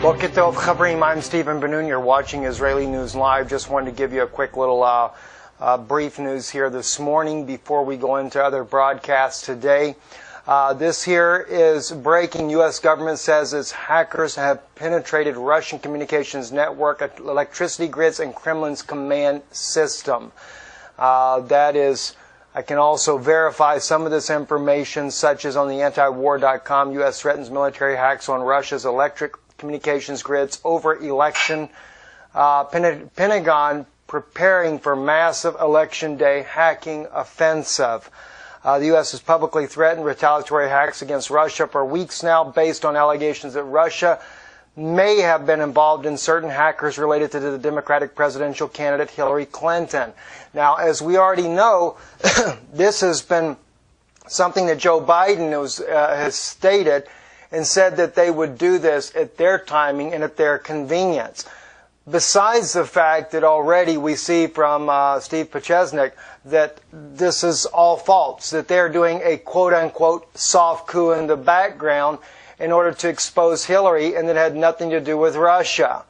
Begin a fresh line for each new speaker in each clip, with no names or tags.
Boker Tov Chavrim, I'm ben-denoon. You're watching Israeli News Live. Just wanted to give you a quick little brief news here this morning before we go into other broadcasts today. This here is breaking. U.S. government says its hackers have penetrated Russian communications network, electricity grids, and Kremlin's command system. That is, I can also verify some of this information, such as on the antiwar.com. U.S. threatens military hacks on Russia's electric communications grids over election. Pentagon preparing for massive election day hacking offensive. The U.S. has publicly threatened retaliatory hacks against Russia for weeks now, based on allegations that Russia may have been involved in certain hackers related to the Democratic presidential candidate Hillary Clinton. Now, as we already know, this has been something that Joe Biden has stated and said that they would do this at their timing and at their convenience. Besides the fact that already we see from Steve Pachesnik that this is all false, that they're doing a quote-unquote soft coup in the background in order to expose Hillary, and that had nothing to do with Russia.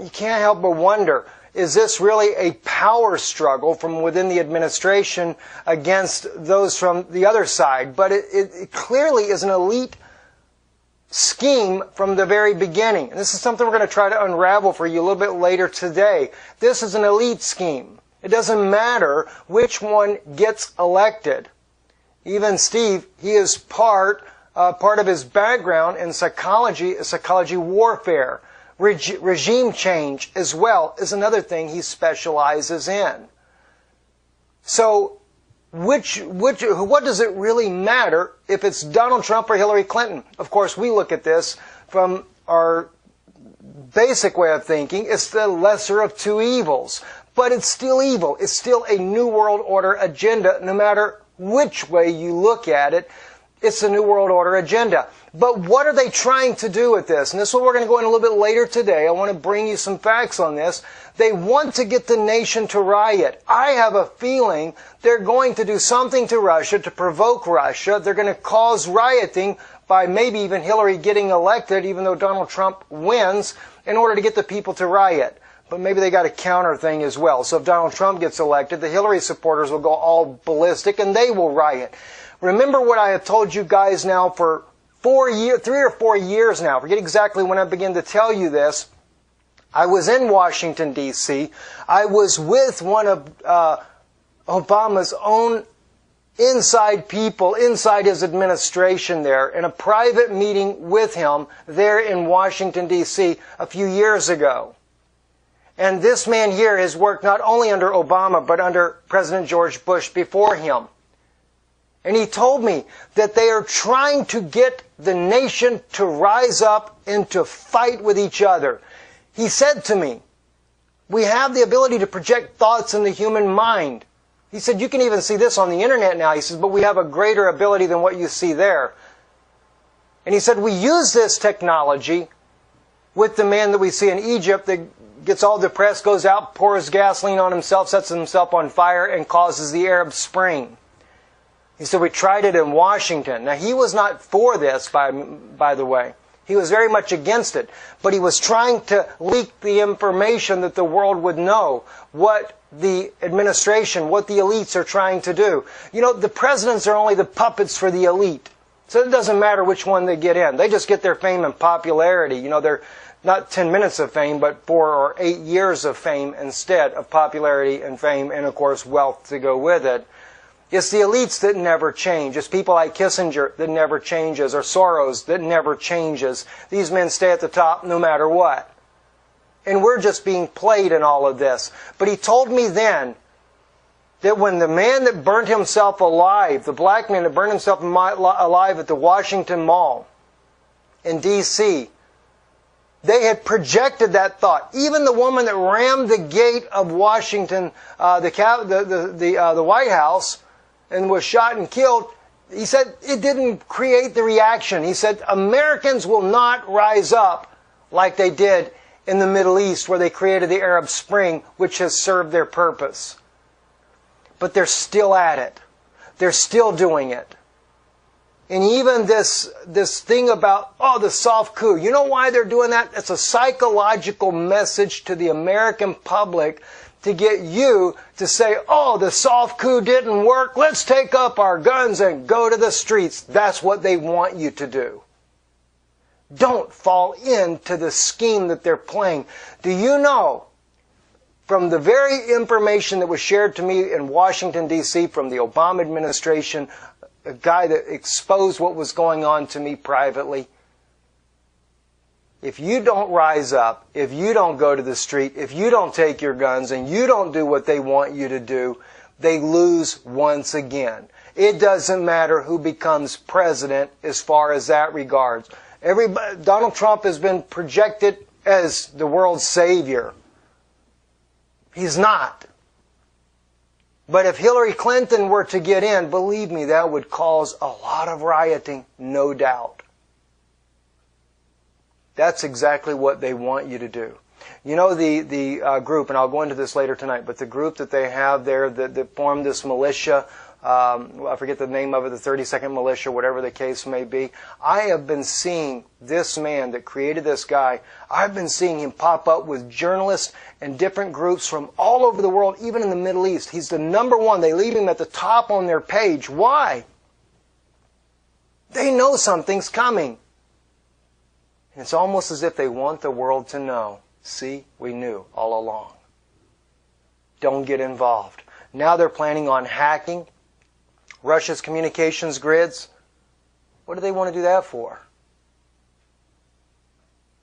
You can't help but wonder, is this really a power struggle from within the administration against those from the other side? But it clearly is an elite scheme from the very beginning. And this is something we're going to try to unravel for you a little bit later today. This is an elite scheme. It doesn't matter which one gets elected. Even Steve, he is part of his background in psychology warfare. Regime change as well is another thing he specializes in. So, what does it really matter if it's Donald Trump or Hillary Clinton? Of course, we look at this from our basic way of thinking. It's the lesser of two evils. But it's still evil. It's still a New World Order agenda, no matter which way you look at it. It's a New World Order agenda. But what are they trying to do with this? And this is what we're going to go in a little bit later today. I want to bring you some facts on this. They want to get the nation to riot. I have a feeling they're going to do something to Russia to provoke Russia. They're going to cause rioting by maybe even Hillary getting elected, even though Donald Trump wins, in order to get the people to riot. But maybe they got a counter thing as well. So if Donald Trump gets elected, the Hillary supporters will go all ballistic and they will riot. Remember what I have told you guys now for 3 or 4 years now. I forget exactly when I began to tell you this. I was in Washington, D.C. I was with one of Obama's own inside people, inside his administration there, in a private meeting with him there in Washington, D.C. a few years ago. And this man here has worked not only under Obama, but under President George Bush before him. And he told me that they are trying to get the nation to rise up and to fight with each other. He said to me, we have the ability to project thoughts in the human mind. He said, you can even see this on the internet now. He says, but we have a greater ability than what you see there. And he said, we use this technology with the man that we see in Egypt that gets all depressed, goes out, pours gasoline on himself, sets himself on fire, and causes the Arab Spring. He said, we tried it in Washington. Now, he was not for this, by the way. He was very much against it. But he was trying to leak the information that the world would know what the administration, what the elites are trying to do. You know, the presidents are only the puppets for the elite. So it doesn't matter which one they get in. They just get their fame and popularity. You know, they're not 10 minutes of fame, but 4 or 8 years of fame instead of popularity and fame and, of course, wealth to go with it. It's the elites that never change. It's people like Kissinger that never changes, or Soros that never changes. These men stay at the top no matter what. And we're just being played in all of this. But he told me then that when the man that burned himself alive, the black man that burned himself alive at the Washington Mall in D.C., they had projected that thought. Even the woman that rammed the gate of Washington, the White House, and was shot and killed, he said it didn't create the reaction. He said Americans will not rise up like they did in the Middle East, where they created the Arab Spring, which has served their purpose. But they're still at it. They're still doing it. And even this thing about, the soft coup. You know why they're doing that? It's a psychological message to the American public to get you to say, the soft coup didn't work. Let's take up our guns and go to the streets. That's what they want you to do. Don't fall into the scheme that they're playing. Do you know, from the very information that was shared to me in Washington, D.C. from the Obama administration, a guy that exposed what was going on to me privately, if you don't rise up, if you don't go to the street, if you don't take your guns and you don't do what they want you to do, they lose once again. It doesn't matter who becomes president as far as that regards. Donald Trump has been projected as the world's savior. He's not. But if Hillary Clinton were to get in, believe me, that would cause a lot of rioting, no doubt. That's exactly what they want you to do. You know the group, and I'll go into this later tonight, but the group that they have there that formed this militia, I forget the name of it, the 32nd Militia, whatever the case may be. I have been seeing this man that created this guy, I've been seeing him pop up with journalists and different groups from all over the world, even in the Middle East. He's the number one. They leave him at the top on their page. Why? They know something's coming. And it's almost as if they want the world to know. See, we knew all along. Don't get involved. Now they're planning on hacking Russia's communications grids. What do they want to do that for?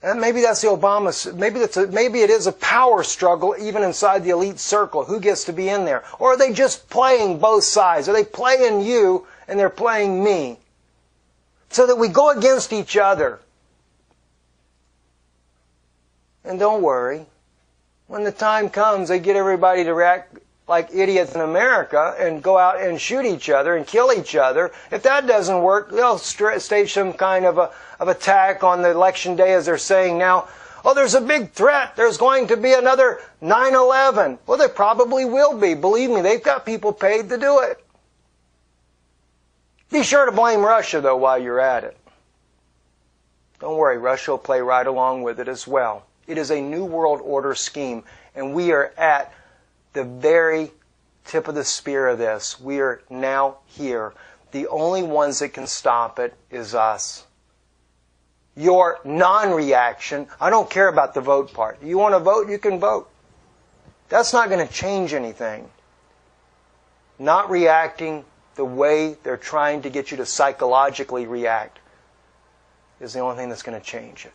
And maybe that's the Obama. Maybe it is a power struggle even inside the elite circle. Who gets to be in there? Or are they just playing both sides? Are they playing you and they're playing me? So that we go against each other. And don't worry. When the time comes, they get everybody to react like idiots in America and go out and shoot each other and kill each other. If that doesn't work, they'll stage some kind of attack on the election day, as they're saying now. There's a big threat. There's going to be another 9/11. Well, there probably will be. Believe me, they've got people paid to do it. Be sure to blame Russia, though, while you're at it. Don't worry, Russia will play right along with it as well. It is a New World Order scheme, and we are at the very tip of the spear of this. We are now here. The only ones that can stop it is us. Your non-reaction, I don't care about the vote part. You want to vote, you can vote. That's not going to change anything. Not reacting the way they're trying to get you to psychologically react is the only thing that's going to change it.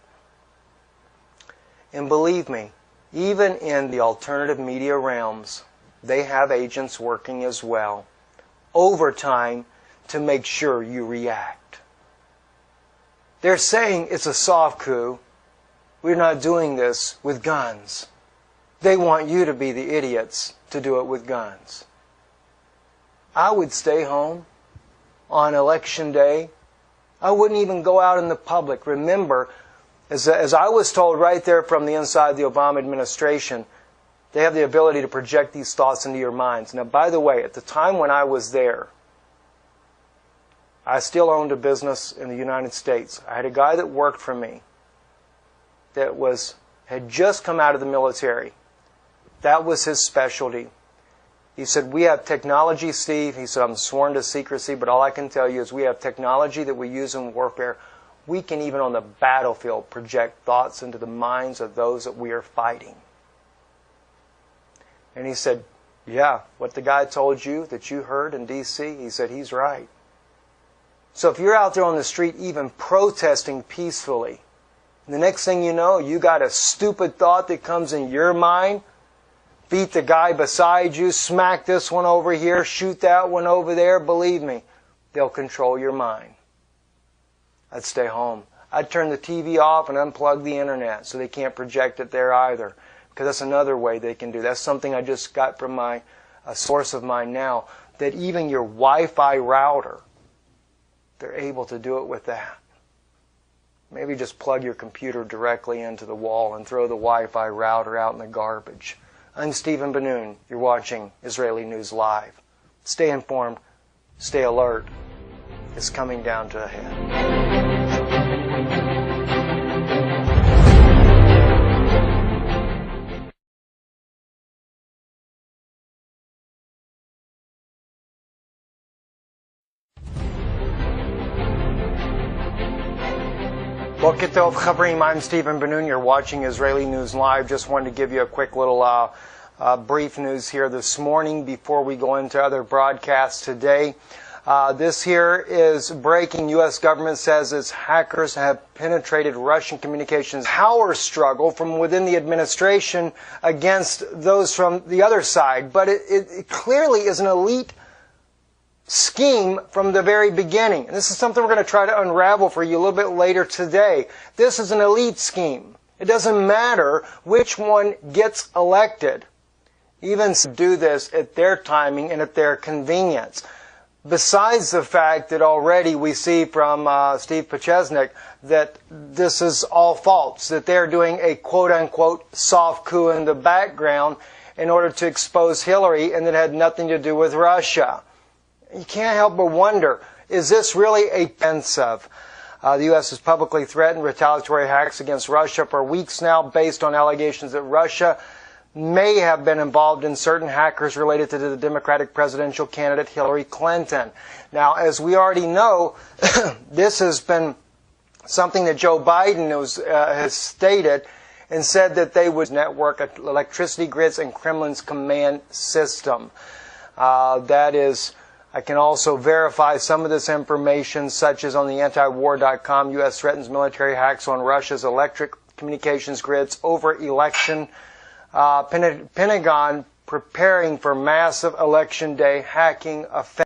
And believe me, even in the alternative media realms, they have agents working as well, overtime, to make sure you react. They're saying it's a soft coup. We're not doing this with guns. They want you to be the idiots to do it with guns. I would stay home on election day. I wouldn't even go out in the public. Remember, as I was told right there from the inside of the Obama administration, they have the ability to project these thoughts into your minds. Now, by the way, at the time when I was there, I still owned a business in the United States. I had a guy that worked for me that had just come out of the military. That was his specialty. He said, we have technology, Steve. He said, I'm sworn to secrecy, but all I can tell you is we have technology that we use in warfare. We can even on the battlefield project thoughts into the minds of those that we are fighting. And he said, yeah, what the guy told you that you heard in D.C., he said, he's right. So if you're out there on the street even protesting peacefully, the next thing you know, you got a stupid thought that comes in your mind, beat the guy beside you, smack this one over here, shoot that one over there, believe me, they'll control your mind. I'd stay home. I'd turn the TV off and unplug the internet so they can't project it there either. Because that's another way they can do. That's something I just got from a source of mine now. That even your Wi-Fi router, they're able to do it with that. Maybe just plug your computer directly into the wall and throw the Wi-Fi router out in the garbage. I'm Stephen Ben-denoon. You're watching Israeli News Live. Stay informed. Stay alert. is coming down to a head. Boker Tov Chavrim, I'm ben-denoon. You're watching Israeli News Live. Just wanted to give you a quick little brief news here this morning before we go into other broadcasts today. This here is breaking. U.S. government says its hackers have penetrated Russian communications. Power struggle from within the administration against those from the other side. But it clearly is an elite scheme from the very beginning. And this is something we're going to try to unravel for you a little bit later today. This is an elite scheme. It doesn't matter which one gets elected. Even do this at their timing and at their convenience. Besides the fact that already we see from Steve Pachesnik that this is all false, that they're doing a quote-unquote soft coup in the background in order to expose Hillary, and that had nothing to do with Russia. You can't help but wonder, is this really a offensive? The U.S. has publicly threatened retaliatory hacks against Russia for weeks now based on allegations that Russia may have been involved in certain hackers related to the Democratic presidential candidate Hillary Clinton. Now, as we already know, this has been something that Joe Biden has stated and said that they would network electricity grids and Kremlin's command system. That is... I can also verify some of this information, such as on the antiwar.com, U.S. threatens military hacks on Russia's electric communications grids over election. Pentagon preparing for massive election day hacking offense.